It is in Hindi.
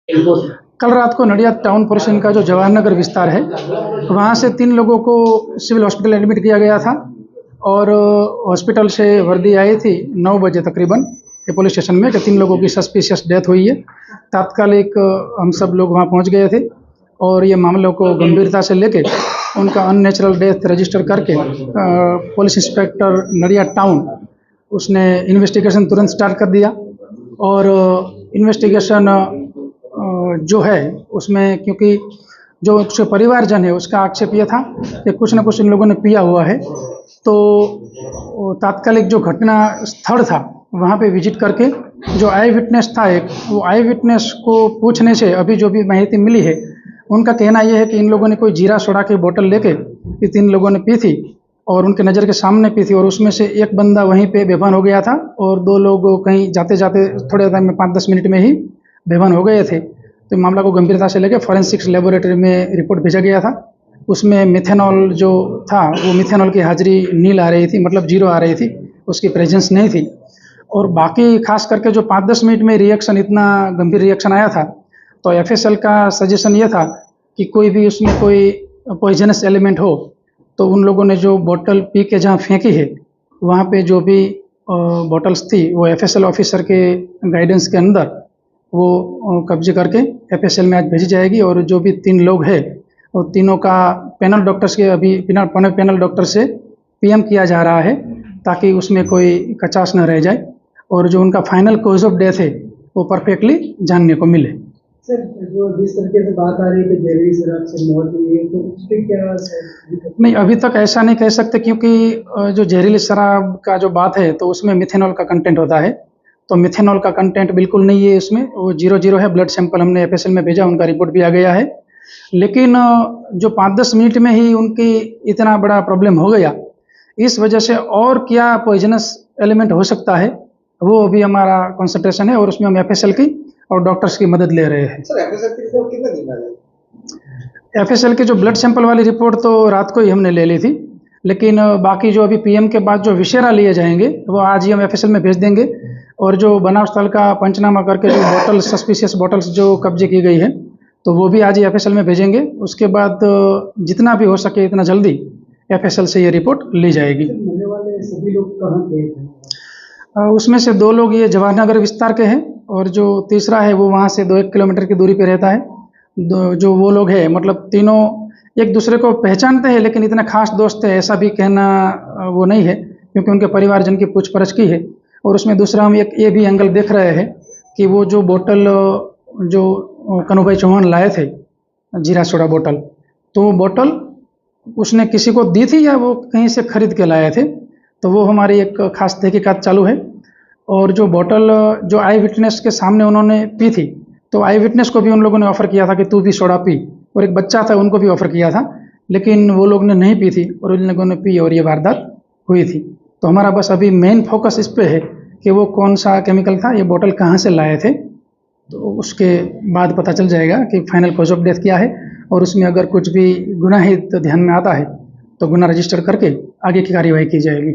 कल रात को नडियाद टाउन पोर्शन का जो जवाहर नगर विस्तार है, वहाँ से 3 लोगों को सिविल हॉस्पिटल एडमिट किया गया था और हॉस्पिटल से वर्दी आई थी 9 बजे तकरीबन के पुलिस स्टेशन में कि 3 लोगों की सस्पिशियस डेथ हुई है। तात्कालिक हम सब लोग वहाँ पहुँच गए थे और ये मामलों को गंभीरता से लेके उनका अननेचुरल डेथ रजिस्टर करके पुलिस इंस्पेक्टर नडियाद टाउन उसने इन्वेस्टिगेशन तुरंत स्टार्ट कर दिया और इन्वेस्टिगेशन जो है उसमें, क्योंकि जो उसके परिवारजन है उसका आक्षेप ये था कि कुछ न कुछ इन लोगों ने पिया हुआ है, तो तात्कालिक जो घटना स्थल था वहाँ पे विजिट करके जो आई विटनेस था वो आई विटनेस को पूछने से अभी जो भी माहिती मिली है उनका कहना यह है कि इन लोगों ने कोई जीरा सोडा की बोतल लेके ये 3 लोगों ने पी थी और उनके नज़र के सामने पी थी और उसमें से एक बंदा वहीं पे बेभान हो गया था और 2 लोग कहीं जाते जाते थोड़े टाइम में 5-10 मिनट में ही बेभान हो गए थे। तो मामला को गंभीरता से लेकर फॉरेंसिक्स लेबोरेटरी में रिपोर्ट भेजा गया था। उसमें मिथेनॉल जो था वो मिथेनॉल की हाजिरी नील आ रही थी, मतलब 0 आ रही थी, उसकी प्रेजेंस नहीं थी। और बाकी खास करके जो 5-10 मिनट में रिएक्शन, इतना गंभीर रिएक्शन आया था, तो एफएसएल का सजेशन ये था कि कोई भी उसमें कोई पॉइजनस एलिमेंट हो तो उन लोगों ने जो बोतल पी के जहाँ फेंकी है वहाँ पे जो भी बोतल्स थी वो एफएसएल ऑफिसर के गाइडेंस के अंदर वो कब्जे करके एफएसएल में आज भेजी जाएगी और जो भी 3 लोग हैं और तीनों का पैनल डॉक्टर्स के अभी पैनल डॉक्टर से पीएम किया जा रहा है ताकि उसमें कोई कचास न रह जाए और जो उनका फाइनल कॉज ऑफ डेथ है वो परफेक्टली जानने को मिले। सर, जो जिस तरीके से बात आ रही है कि जहरीली शराब से मौत हुई है, तो उस पर क्या नहीं, अभी तक ऐसा नहीं कह सकते क्योंकि जो जहरीली शराब का जो बात है तो उसमें मिथेनॉल का कंटेंट होता है, तो मिथेनॉल का कंटेंट बिल्कुल नहीं है इसमें, वो 0-0 है। ब्लड सैंपल हमने एफएसएल में भेजा, उनका रिपोर्ट भी आ गया है। लेकिन जो 5-10 मिनट में ही उनकी इतना बड़ा प्रॉब्लम हो गया, इस वजह से और क्या पॉइजनस एलिमेंट हो सकता है वो अभी हमारा कंसंट्रेशन है और उसमें हम एफएसएल की और डॉक्टर्स की मदद ले रहे हैं। सर, एफएसएल की रिपोर्ट कितने दिन में आएगी? एफएसएल की जो ब्लड सैंपल वाली रिपोर्ट तो रात को ही हमने ले ली थी, लेकिन बाकी जो अभी पीएम के बाद जो विशेरा लिए जाएंगे वो आज ही हम एफएसएल में भेज देंगे और जो बनाव स्थल का पंचनामा करके जो बोतल सस्पिशियस बोतल्स जो कब्जे की गई है तो वो भी आज ही एफएसएल में भेजेंगे। उसके बाद जितना भी हो सके इतना जल्दी एफएसएल से ये रिपोर्ट ली जाएगी। मरने वाले सभी लोग कहाँ के हैं? उसमें से 2 लोग ये जवाहर नगर विस्तार के हैं और जो तीसरा है वो वहाँ से 2-1 किलोमीटर की दूरी पे रहता है। जो वो लोग हैं, मतलब तीनों एक दूसरे को पहचानते हैं लेकिन इतना खास दोस्त है ऐसा भी कहना वो नहीं है क्योंकि उनके परिवारजन की पूछपरछ की है। और उसमें दूसरा हम एक ये भी एंगल देख रहे हैं कि वो जो बोतल जो कन्हूभाई चौहान लाए थे जीरा सोडा बोतल, तो वो बोतल उसने किसी को दी थी या वो कहीं से खरीद के लाए थे, तो वो हमारी एक खास तहकीकात चालू है। और जो बोतल जो आई विटनेस के सामने उन्होंने पी थी तो आई विटनेस को भी उन लोगों ने ऑफ़र किया था कि तू भी सोडा पी, और एक बच्चा था उनको भी ऑफ़र किया था, लेकिन वो लोग ने नहीं पी थी और उन लोगों ने पी और ये वारदात हुई थी। तो हमारा बस अभी मेन फोकस इस पे है कि वो कौन सा केमिकल था, ये बोतल कहाँ से लाए थे, तो उसके बाद पता चल जाएगा कि फाइनल कॉज ऑफ डेथ क्या है और उसमें अगर कुछ भी गुनाहित ध्यान में आता है तो गुनाह रजिस्टर करके आगे की कार्यवाही की जाएगी।